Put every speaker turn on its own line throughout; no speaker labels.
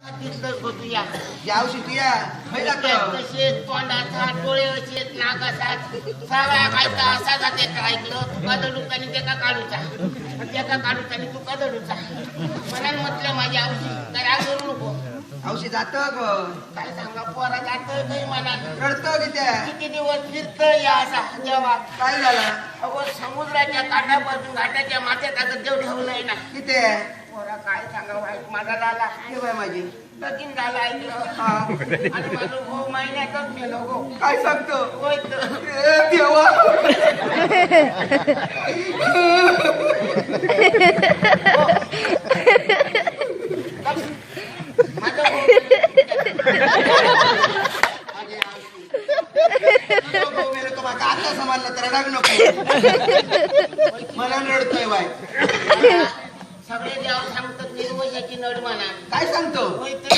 यावशी तुया पहिला
तसेच तोंडाचा डोळे असेच नाकाचा सगळा खायचा असा जाते ऐकलं तू कदडूचा आणि त्याका काढूचा त्याका काढूचा आणि तू कदडूचा मला म्हटलं माझ्या औषधी काय करू नको
औषध जात
काय सांगा पोरा जात नाही मला
रडतो
किती दिवस फिरत या असा जेव्हा
काय झालं
अगो समुद्राच्या काठापासून घाटाच्या माथ्यात आता देव ठेवलंय ना
किती
पोरा काय सांगा वाईट माझा झाला
बाय माझी
लगीन झाला ऐकलं आणि माझं भाऊ महिन्यातच गेलो गो
काय सांगतो
होय तर.
देवा
माझं भाऊ
आता समजलं तर रडाग नको मला रडतोय बाय
सगळे देव सांगतात निर्वशाची नड म्हणा
काय सांगतो
होय तर.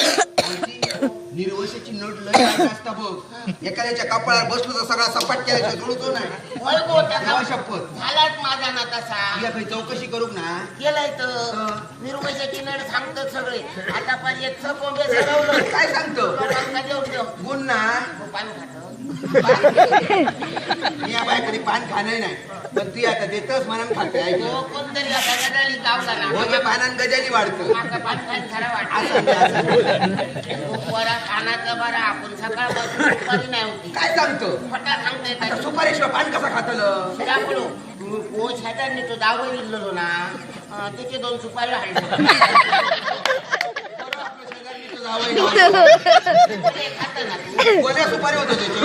निर्वशाची नोट लय असता बघ एखाद्याच्या कपाळावर बसलो तर सगळा सपाट केल्याशिवाय जुळतो नाही
होय गो त्याचा
देवा शपथ
झालाच माझा ना तसा
तुला काही चौकशी करू ना
केलाय तर निर्वशाची नड सांगतात सगळे आता पाहिजे कोंबे सरवलं
काय सांगतो
लोकांना देऊ देव
गुण ना
पान खातं
मी या बाय कधी पान खाणार नाही पण ती आता देतच म्हणून खाते ऐक
तो कोणतरी आता गडाली गावला ना
हो पानान गजाली वाढतं
आता पान खायला खरं वाटतं पोरा खानाचं बरं आपण सकाळपासून दुपारी नाही होती
काय सांगतो
फटा सांगता
आता
येतात
सुपारीशिवाय पान कसं खातलं
शिरापडू पोच ह्याच्यानी तो दावं इल्लो ना त्याचे 2 सुपारी हाणले खातं ना तू
कोण्या सुपारी होतो त्याची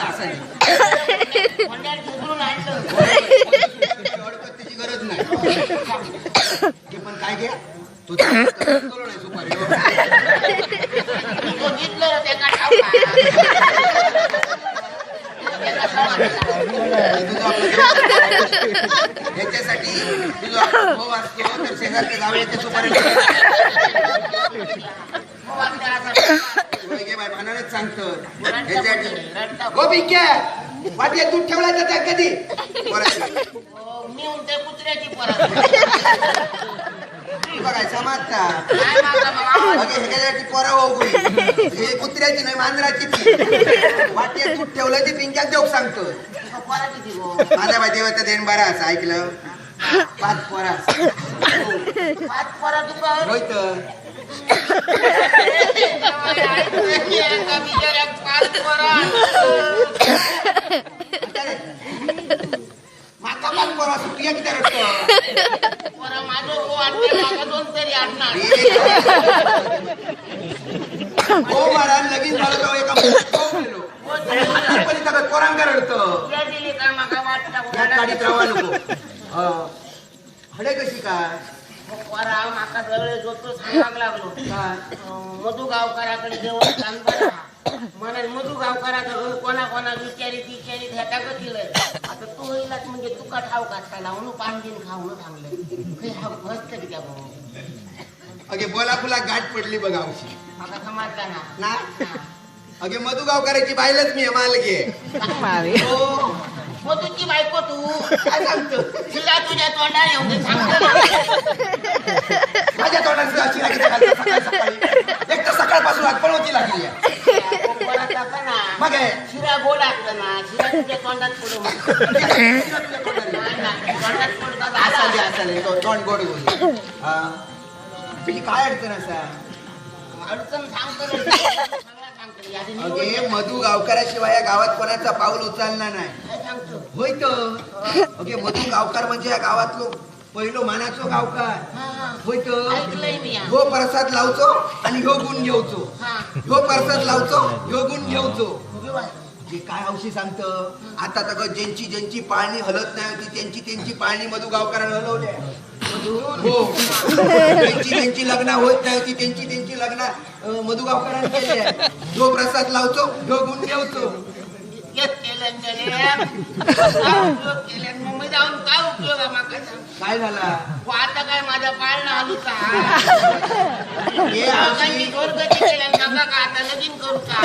असं नाही
कोंड्यात झुकरून आणलं
त्याची गरज नाही ते पण काय घ्या तू नाही सुपारी
तो घेतलं त्याला ठाऊका. त्याला समजलं.
याच्यासाठी तुझा भाऊ असतो तर शेजारच्या जावयाच्या सुपारी
हो, आता असं
घे बाय म्हणालच सांगतो
रडता
याच्यासाठी
रडता.
हो बिक्या वाटल्या दूध ठेवला जाता कधी परत
हो, मी म्हणते कुत्र्याची परत
बघाय समाजता
काय माझा बाबा
ह्याच्यासाठी पोरा होऊ हे कुत्र्याची नाही मांजराची ती वाट्यात दूध ठेवलं ती पिंक्यात देऊ सांगतो
परत किती गो
माझ्या बाय देवाचं देण बारा असं ऐकलं 5 पोरा
5 परत तू कर
होय तर
एका बिचाऱ्या 5 परत
माका 5 पोरा सुट्टी किती रडतो
पोरा माझं हो आणते माझा 2 तरी आणणार
हो महाराज लगीन झालं तर एका गेलो
हो, दिली
पण सगळं पोरांका रडतं
का मका वाटला
या गाडीत राहा नको हडे कशी काय
पोरा माका सगळे जोतो सांगायला लागलो मधु गावकराकडे देवस्थान बरा म्हणाल मधु गावकराचं घर कोणा कोणा विचारित ह्याचा गतीलंय आता तू होईलाच म्हणजे तुका ठाव का लावून पांडीन खाऊन सांगले मस्त की त्या भाऊ
अगे बोला फुला गाठ पडली बघा औषधी
माका समजला ना
ना अगे मधु गावकराची बायलच मी माल घे हो
हो तुझी बायको तू
काय सांगतो
तिला तुझ्या तोंडाने येऊन सांगतो
माझ्या तोंडात अशी लागली सकाळी एक तर सकाळपासून आग पळवती लागली
ना
मग आहे
शिरा गोड असलं ना शिरा तुझ्या तोंडात पडू तोंडात पडता
असाले तोंड गोड गोड हा तुझी काय अडचण असा
अडचण सांगतो रे. सगळं सांगतो यादी
अगे मधु गावकराशिवाय या गावात कोणाचा पाऊल उचलला नाही
काय सांगतो
होय तर अगे मधु गावकार म्हणजे या गावातलो पहिलो मानाचो गावकार
हा
होय तर
ऐकलंय मी या.
ह्यो प्रसाद लावचो आणि ह्यो गुण घेवचो
हा
ह्यो प्रसाद लावचो ह्यो गुण घेवचो
जेव्हा
जे काय हौशी सांगतं आता तर ज्यांची पाळणी हलत नाही होती त्यांची पाळणी मधु गावकरांना हलवल्या हो ज्यांची लग्न होत नाही होती त्यांची लग्न मधु गावकरांनी केली ह्यो प्रसाद लावचो ह्यो गुण घेवचो
इतकेच केलं केलं मग मी जाऊन काय उपयोग आहे माका सांग.
काय झाला
हो, आता काय माझा पाळणा हलूचा
हे हौशी
दोन गती केल्या नका का आता लगीन करू का